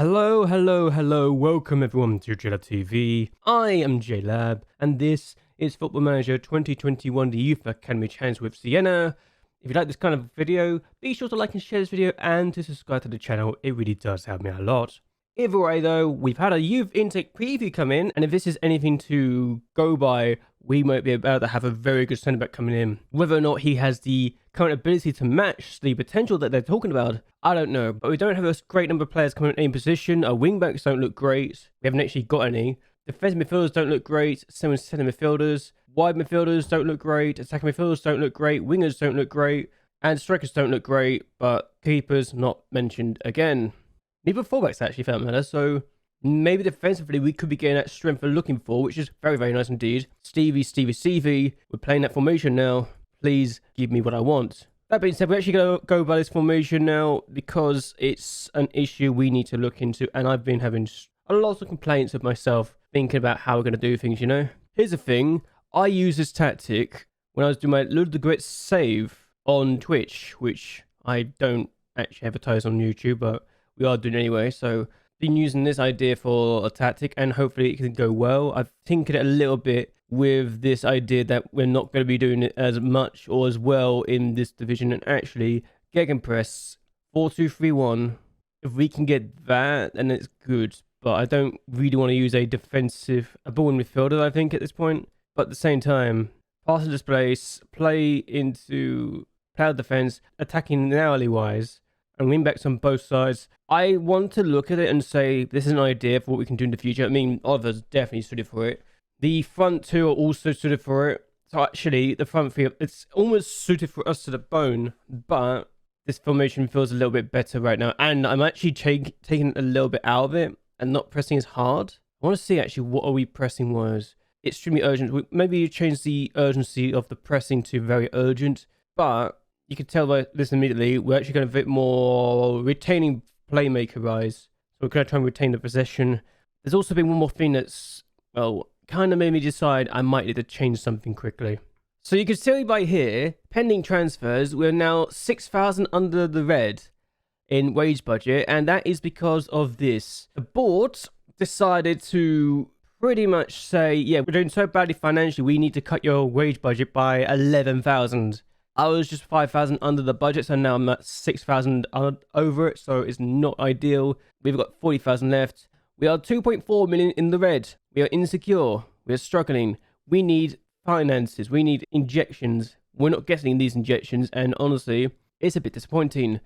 Hello, welcome everyone to JLABTV. I am JLAB, and this is Football Manager 2021, the Youth Academy Challenge with Siena. If you like this kind of video, be sure to like and share this video and to subscribe to the channel, it really does help me out a lot. Either way though, we've had a youth intake preview come in, and if this is anything to go by, we might be about to have a very good centre back coming in. Whether or not he has the current ability to match the potential that they're talking about, I don't know. But we don't have a great number of players coming in any position. Our wing backs don't look great. We haven't actually got any. Defensive midfielders don't look great. Same with centre midfielders. Wide midfielders don't look great. Attacking midfielders don't look great. Wingers don't look great. And strikers don't look great. But keepers not mentioned again. Neither fullbacks actually, for that matter. So maybe defensively we could be getting that strength we're looking for, which is very, very nice indeed. Stevie. We're playing that formation now. Please give me what I want. That being said, we're actually going to go by this formation now because it's an issue we need to look into, and I've been having a lot of complaints of myself thinking about how we're going to do things, you know? Here's the thing. I used this tactic when I was doing my Little the Great save on Twitch, which I don't actually advertise on YouTube, but we are doing anyway. So been using this idea for a tactic, and hopefully it can go well. I've tinkered it a little bit with this idea that we're not going to be doing it as much or as well in this division, and actually gegenpress 4-2-3-1. If we can get that, then it's good. But I don't really want to use a ball in midfielder, I think, at this point. But at the same time, pass and displace, play into cloud defense, attacking narrowly wise, and wing backs on both sides. I want to look at it and say this is an idea for what we can do in the future. I mean, Oliver's definitely suited for it. The front two are also suited for it. So actually, the front three, it's almost suited for us to the bone, but this formation feels a little bit better right now. And I'm actually taking a little bit out of it and not pressing as hard. I want to see actually what are we pressing was. Extremely urgent. Maybe you change the urgency of the pressing to very urgent, but you can tell by this immediately, we're actually going a bit more retaining playmaker rise. So we're going to try and retain the possession. There's also been one more thing that's, well, kind of made me decide I might need to change something quickly. So you can see by here, pending transfers, we're now 6,000 under the red in wage budget, and that is because of this. The board decided to pretty much say, yeah, we're doing so badly financially, we need to cut your wage budget by 11,000. I was just 5,000 under the budget, so now I'm at 6,000 over it, so it's not ideal. We've got 40,000 left. We are 2.4 million in the red. We are insecure. We are struggling. We need finances. We need injections. We're not getting these injections, and honestly, it's a bit disappointing.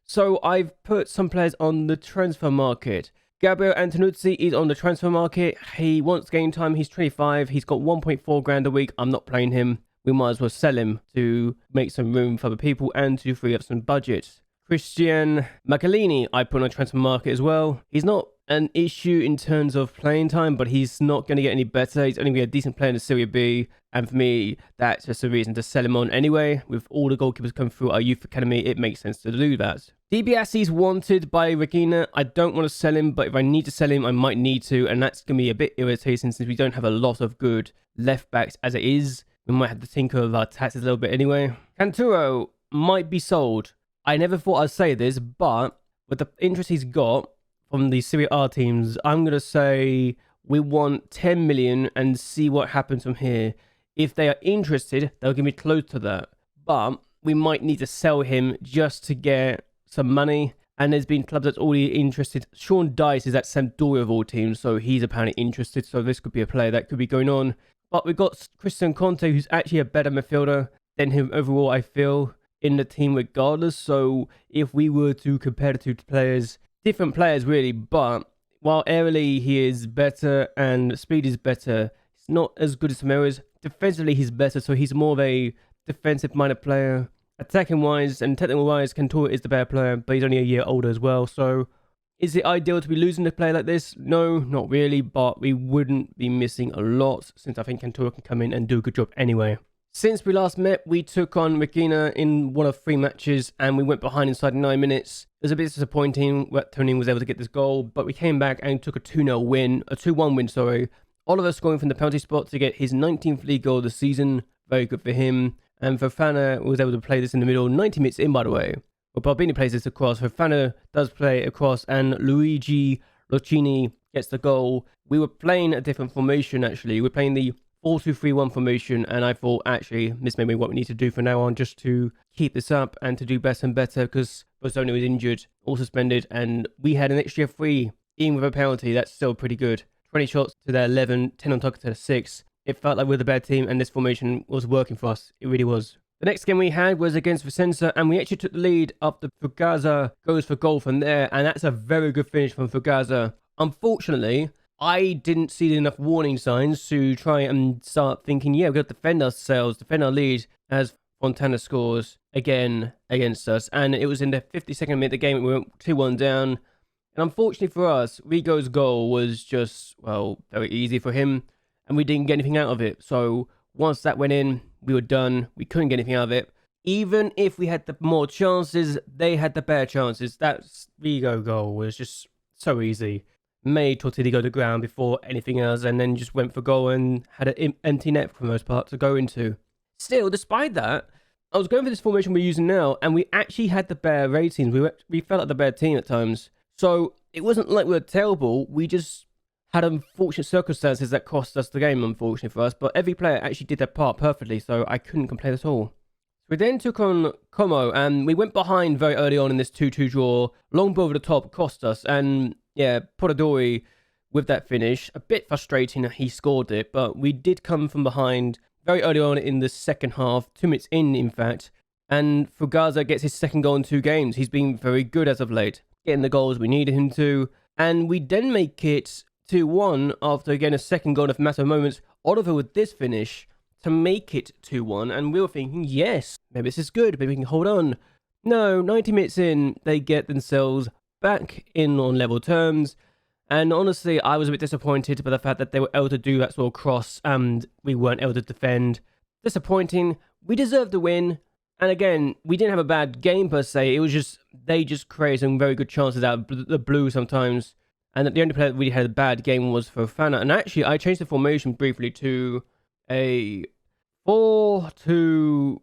So I've put some players on the transfer market. Gabriel Antonuzzi is on the transfer market. He wants game time. He's 25. He's got 1.4 grand a week. I'm not playing him. We might as well sell him to make some room for other people and to free up some budget. Christian Macalini, I put on a transfer market as well. He's not an issue in terms of playing time, but he's not going to get any better. He's only going to be a decent player in the Serie B, and for me, that's just a reason to sell him on anyway. With all the goalkeepers coming through our youth academy, it makes sense to do that. DiBiase's wanted by Regina. I don't want to sell him, but if I need to sell him, I might need to, and that's going to be a bit irritating since we don't have a lot of good left backs as it is. We might have to tinker with our tactics a little bit anyway. Canturo might be sold. I never thought I'd say this, but with the interest he's got from the Serie A teams, I'm going to say we want 10 million and see what happens from here. If they are interested, they'll give me close to that. But we might need to sell him just to get some money. And there's been clubs that's already interested. Sean Dice is at Sampdoria of all teams, so he's apparently interested. So this could be a player that could be going on. But we've got Christian Conte, who's actually a better midfielder than him overall, I feel, in the team regardless. So if we were to compare the two players, different players really, but while aerially he is better and speed is better, he's not as good as Samira's. Defensively he's better, so he's more of a defensive-minded player. Attacking-wise and technical-wise, Cantore is the better player, but he's only a year older as well. So is it ideal to be losing a player like this? No, not really, but we wouldn't be missing a lot since I think Cantore can come in and do a good job anyway. Since we last met, we took on Regina in one of 3 matches and we went behind inside 9 minutes. It was a bit disappointing that Tony was able to get this goal, but we came back and took a 2-0 win, a 2-1 win, sorry. Oliver scoring from the penalty spot to get his 19th league goal of the season. Very good for him. And Fofana was able to play this in the middle, 90 minutes in by the way. Well, Barbini plays this across, Fofana does play across, and Luigi Lucchini gets the goal. We were playing a different formation, actually. We were playing the 4-2-3-1 formation, and I thought, actually, this may be what we need to do from now on, just to keep this up and to do better and better, because Bozzoni was injured, all suspended, and we had an extra 3, even with a penalty. That's still pretty good. 20 shots to their 11, 10 on target to their 6. It felt like we were the bad team, and this formation was working for us. It really was. The next game we had was against Vicenza, and we actually took the lead after Fugaza goes for goal from there, and that's a very good finish from Fugaza. Unfortunately, I didn't see enough warning signs to try and start thinking, yeah, we've got to defend ourselves, defend our lead, as Fontana scores again against us. And it was in the 52nd minute of the game, we went 2-1 down. And unfortunately for us, Rigo's goal was just, well, very easy for him, and we didn't get anything out of it. So once that went in, we were done. We couldn't get anything out of it. Even if we had the more chances, they had the better chances. That Rigo goal was just so easy. Made Tortilla go to the ground before anything else, and then just went for goal and had an empty net for the most part to go into. Still, despite that, I was going for this formation we're using now, and we actually had the better ratings. We felt like the better team at times. So it wasn't like we were terrible. We just had unfortunate circumstances that cost us the game, unfortunately for us. But every player actually did their part perfectly, so I couldn't complain at all. We then took on Como, and we went behind very early on in this 2-2 draw. Long ball over the top cost us, and yeah, Podadori with that finish. A bit frustrating that he scored it, but we did come from behind very early on in the second half, 2 minutes in fact. And Fugaza gets his second goal in 2 games. He's been very good as of late, getting the goals we needed him to. And we then make it 2-1 after, again, a second goal in a matter of moments. Oliver with this finish to make it 2-1, and we were thinking, yes, maybe this is good, maybe we can hold on. No, 90 minutes in, they get themselves back in on level terms, and honestly, I was a bit disappointed by the fact that they were able to do that sort of cross, and we weren't able to defend. Disappointing. We deserved the win, and again, we didn't have a bad game per se. It was just, they just created some very good chances out of the blue sometimes, and the only player that really had a bad game was Fofana. And actually, I changed the formation briefly to a 4-2-2-1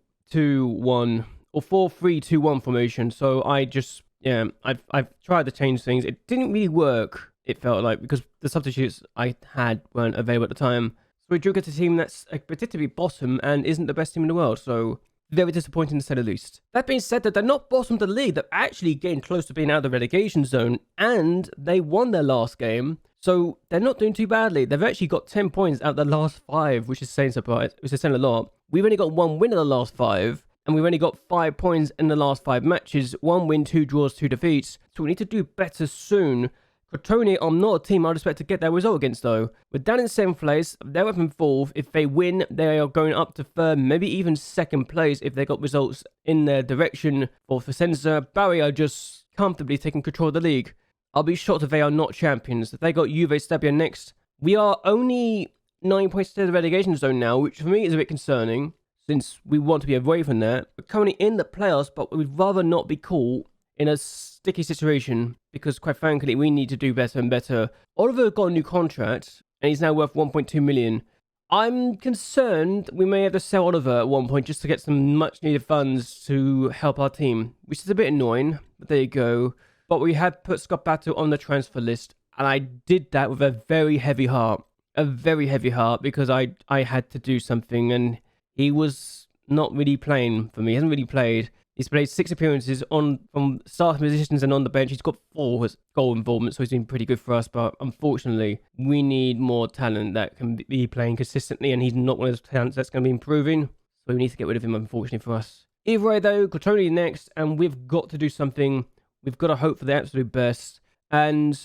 or 4-3-2-1 formation. So I just, yeah, I've tried to change things. It didn't really work, it felt like, because the substitutes I had weren't available at the time. So we drew against a team that's predicted to be bottom and isn't the best team in the world. So very disappointing to say the least. That being said, that they're not bottom of the league. They're actually getting close to being out of the relegation zone, and they won their last game. So they're not doing too badly. They've actually got 10 points out of the last 5, which is saying a lot. We've only got 1 win in the last 5, and we've only got 5 points in the last 5 matches. 1 win, 2 draws, 2 defeats. So we need to do better soon. Crotone are not a team I'd expect to get their result against, though. We're down in 7th place. They're up in 4th. If they win, they are going up to 3rd, maybe even 2nd place if they got results in their direction. For Vicenza, Bari are just comfortably taking control of the league. I'll be shocked if they are not champions. If they got Juve Stabia next. We are only 9 points to the relegation zone now, which for me is a bit concerning, since we want to be away from that. We're currently in the playoffs, but we'd rather not be caught in a sticky situation, because quite frankly, we need to do better and better. Oliver got a new contract, and he's now worth 1.2 million. I'm concerned we may have to sell Oliver at one point just to get some much needed funds to help our team, which is a bit annoying, but there you go. But we had put Scott Battle on the transfer list, and I did that with a very heavy heart. A very heavy heart, because I had to do something, and he was not really playing for me. He hasn't really played. He's played 6 appearances from starting positions and on the bench. He's got 4 goal involvement, so he's been pretty good for us. But unfortunately, we need more talent that can be playing consistently, and he's not one of those talents that's going to be improving. So we need to get rid of him, unfortunately for us. Either way, though, Crotone next, and we've got to do something. We've got to hope for the absolute best. And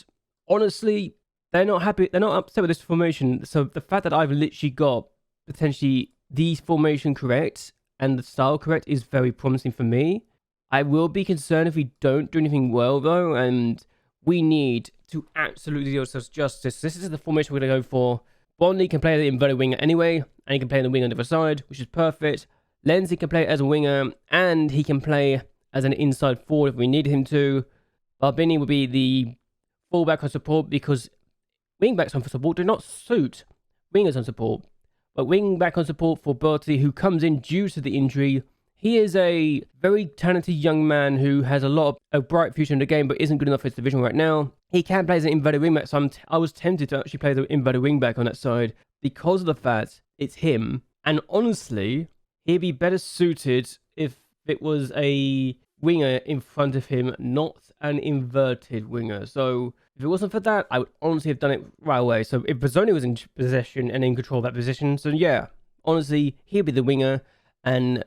honestly, they're not happy. They're not upset with this formation. So the fact that I've literally got potentially the formation correct and the style correct is very promising for me. I will be concerned if we don't do anything well, though, and we need to absolutely do ourselves justice. This is the formation we're going to go for. Bondi can play the inverted winger anyway, and he can play the wing on the other side, which is perfect. Lenzi can play as a winger, and he can play as an inside forward if we need him to. Barbini will be the fullback on support, because wingbacks on support do not suit wingers on support. But wing back on support for Berti, who comes in due to the injury. He is a very talented young man who has a bright future in the game, but isn't good enough for his division right now. He can play as an inverted wingback, so I was tempted to actually play the inverted wingback on that side because of the fact it's him. And honestly, he'd be better suited if it was a winger in front of him, not an inverted winger. So if it wasn't for that, I would honestly have done it right away. So if Bazzoni was in possession and in control of that position, so yeah, honestly, he'd be the winger and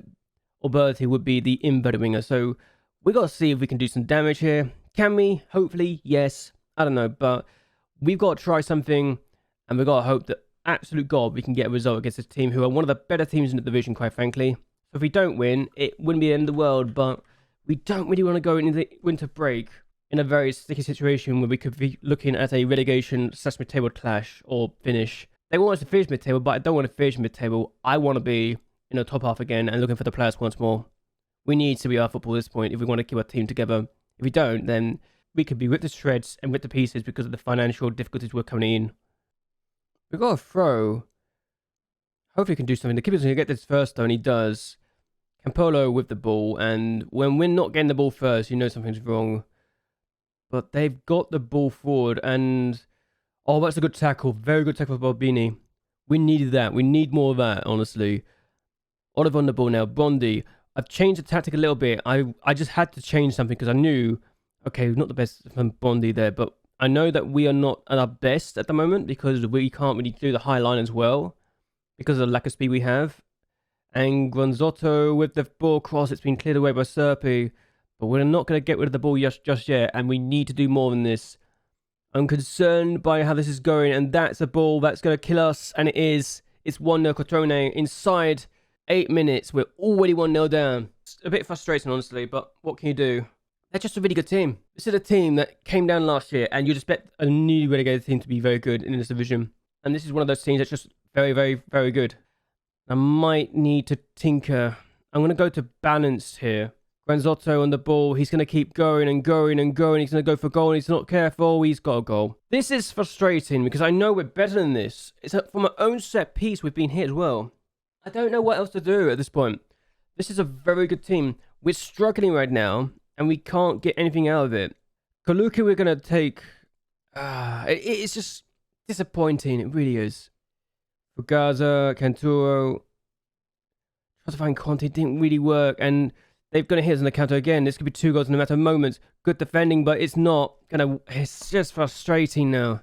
Alberti would be the inverted winger. So we got to see if we can do some damage here. Can we? Hopefully, yes. I don't know, but we've got to try something, and we've got to hope that, absolute God, we can get a result against this team, who are one of the better teams in the division, quite frankly. So if we don't win, it wouldn't be the end of the world, but we don't really want to go into the winter break in a very sticky situation where we could be looking at a relegation / mid-table clash or finish. They want us to finish mid-table, but I don't want to finish mid-table. I want to be in the top half again and looking for the playoffs once more. We need to be our football at this point if we want to keep our team together. If we don't, then we could be ripped to shreds and ripped to pieces because of the financial difficulties we're coming in. We've got a throw. Hopefully we can do something. The keeper's going to get this first though, and he does. Campolo with the ball, and when we're not getting the ball first, you know something's wrong. But they've got the ball forward, and oh, that's a good tackle. Very good tackle for Balbini. We needed that. We need more of that, honestly. Oliver on the ball now. Bondi. I've changed the tactic a little bit. I just had to change something because I knew, okay, not the best from Bondi there, but I know that we are not at our best at the moment because we can't really do the high line as well because of the lack of speed we have. And Gronzotto with the ball cross. It's been cleared away by Serpi, but we're not going to get rid of the ball just yet, and we need to do more than this. I'm concerned by how this is going, and that's a ball that's going to kill us, and it is. It's 1-0 Cotrone inside 8 minutes. We're already 1-0 down. It's a bit frustrating, honestly, but what can you do? They're just a really good team. This is a team that came down last year, and you'd expect a newly relegated team to be very good in this division. And this is one of those teams that's just very, very, very good. I might need to tinker. I'm going to go to balanced here. Granzotto on the ball. He's going to keep going and going and going. He's going to go for goal, and he's not careful. He's got a goal. This is frustrating because I know we're better than this. It's from our own set piece we've been hit as well. I don't know what else to do at this point. This is a very good team. We're struggling right now, and we can't get anything out of it. Kaluki we're going to take... it's just disappointing. It really is. Fugaza, Canturo. Try to find Conte. Didn't really work, and they're going to hit us on the counter again. This could be 2 goals in a matter of moments. Good defending, but it's not going to... It's just frustrating now.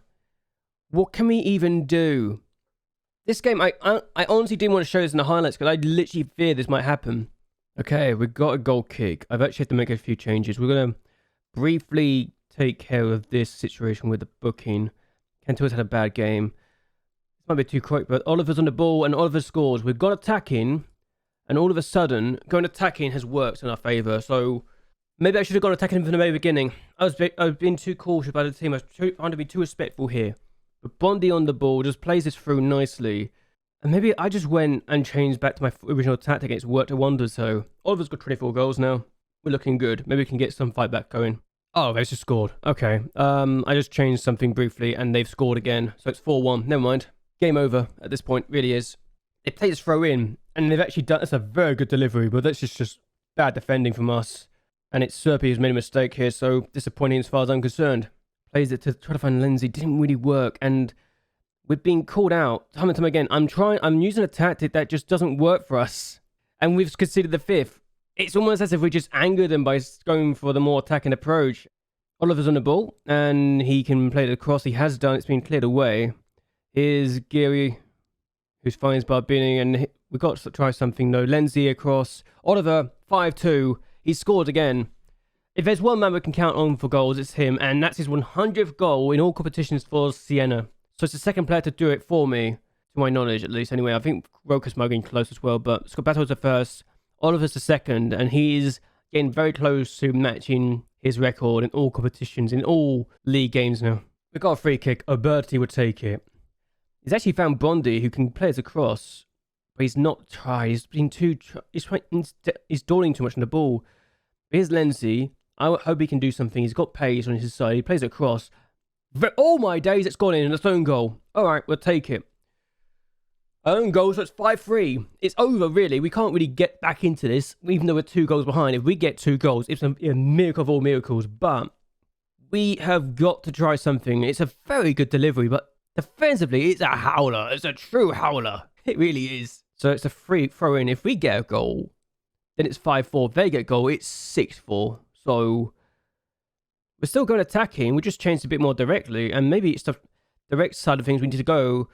What can we even do? This game, I honestly didn't want to show this in the highlights because I literally feared this might happen. Okay, we've got a goal kick. I've actually had to make a few changes. We're going to briefly take care of this situation with the booking. Canto's had a bad game. This might be too quick, but Oliver's on the ball and Oliver scores. We've got attacking, and all of a sudden, going attacking has worked in our favour. So maybe I should have gone attacking from the very beginning. I was being too cautious about the team. I was trying to be too respectful here. But Bondi on the ball just plays this through nicely. And maybe I just went and changed back to my original tactic. It's worked a wonder. So Oliver's got 24 goals now. We're looking good. Maybe we can get some fight back going. Oh, they've just scored. Okay. I just changed something briefly and they've scored again. So it's 4-1. Never mind. Game over at this point. Really is. They played this throw in and they've actually done... That's a very good delivery, but that's just bad defending from us. And it's Serpi who's made a mistake here. So disappointing as far as I'm concerned. Plays it to try to find Lindsay. Didn't really work. And we've been called out time and time again. I'm using a tactic that just doesn't work for us. And we've conceded the 5th. It's almost as if we just angered them by going for the more attacking approach. Oliver's on the ball. And he can play it across. He has done. It's been cleared away. Here's Geary, who's finds Barbini. And we've got to try something though. Lindsay across. Oliver, 5-2. He scored again. If there's one man we can count on for goals, it's him, and that's his 100th goal in all competitions for Siena. So it's the second player to do it for me, to my knowledge at least. Anyway, I think Rokas might be getting close as well, but Scobato's the first, Oliver's the second, and he's getting very close to matching his record in all competitions, in all league games now. We've got a free kick. Alberti would take it. He's actually found Bondi, who can play it across, but he's not tried. He's been too... He's dawdling too much on the ball. Here's Lindsay. I hope he can do something. He's got pace on his side. He plays it across. Oh my days, it's gone in. And it's own goal. All right, we'll take it. Own goal, so it's 5-3. It's over, really. We can't really get back into this, even though we're 2 goals behind. If we get 2 goals, it's a miracle of all miracles. But we have got to try something. It's a very good delivery, but defensively, it's a howler. It's a true howler. It really is. So it's a free throw in. If we get a goal, then it's 5-4. If they get a goal, it's 6-4. So we're still going attacking. We just changed a bit more directly. And maybe it's the direct side of things we need to go.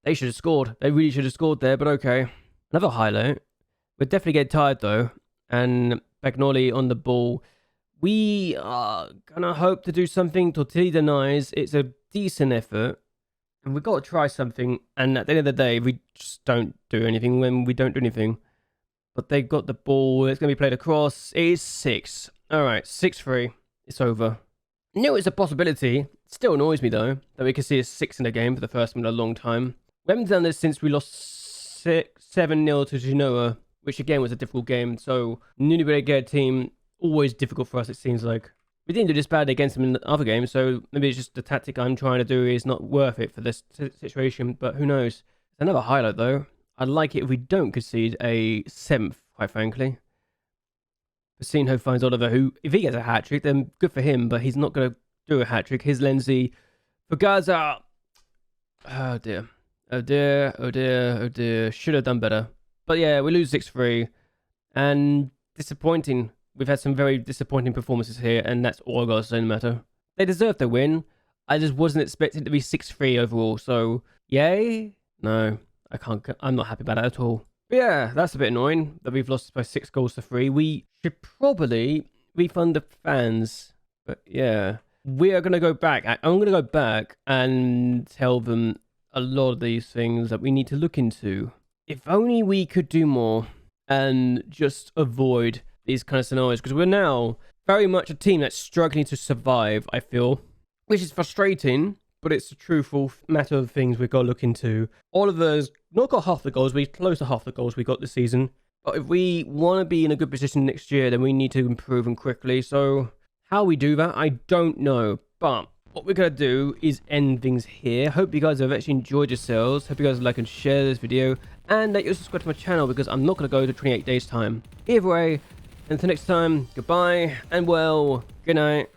They should have scored. They really should have scored there, but okay. Another highlight. We're definitely getting tired, though. And Bagnoli on the ball. We are going to hope to do something. Tortilli denies. It's a decent effort. And we've got to try something. And at the end of the day, we just don't do anything when we don't do anything. But they got the ball. It's going to be played across. It is 6. All right, 6-3. It's over. I knew it's a possibility. It still annoys me, though, that we can see a 6 in the game for the first time in a long time. We haven't done this since we lost 7-0 to Genoa, which again was a difficult game. So, newly relegated team, always difficult for us, it seems like. We didn't do this bad against them in the other games, so maybe it's just the tactic I'm trying to do is not worth it for this situation, but who knows. It's another highlight, though. I'd like it if we don't concede a 7th, quite frankly. Pacinho finds Oliver, who, if he gets a hat-trick, then good for him, but he's not going to do a hat-trick. Here's Lenzi for Gaza. Oh, dear. Oh dear, oh dear, oh dear. Should have done better. But yeah, we lose 6-3. And disappointing. We've had some very disappointing performances here, and that's all I got to say no matter. They deserve the win. I just wasn't expecting it to be 6-3 overall, so yay? No, I'm not happy about that at all. But yeah, that's a bit annoying that we've lost by 6 goals to 3. We should probably refund the fans. But yeah, we are going to go back. I'm going to go back and tell them a lot of these things that we need to look into. If only we could do more and just avoid these kind of scenarios, because we're now very much a team that's struggling to survive, I feel, which is frustrating, but it's a truthful matter of things we've got to look into. Oliver's not got half the goals, but he's close to half the goals we got this season. But if we want to be in a good position next year, then we need to improve and quickly. So how we do that, I don't know. But what we're going to do is end things here. Hope you guys have actually enjoyed yourselves. Hope you guys like and share this video. And that you'll subscribe to my channel, because I'm not going to go to 28 days time. Either way, until next time, goodbye, and well, good night.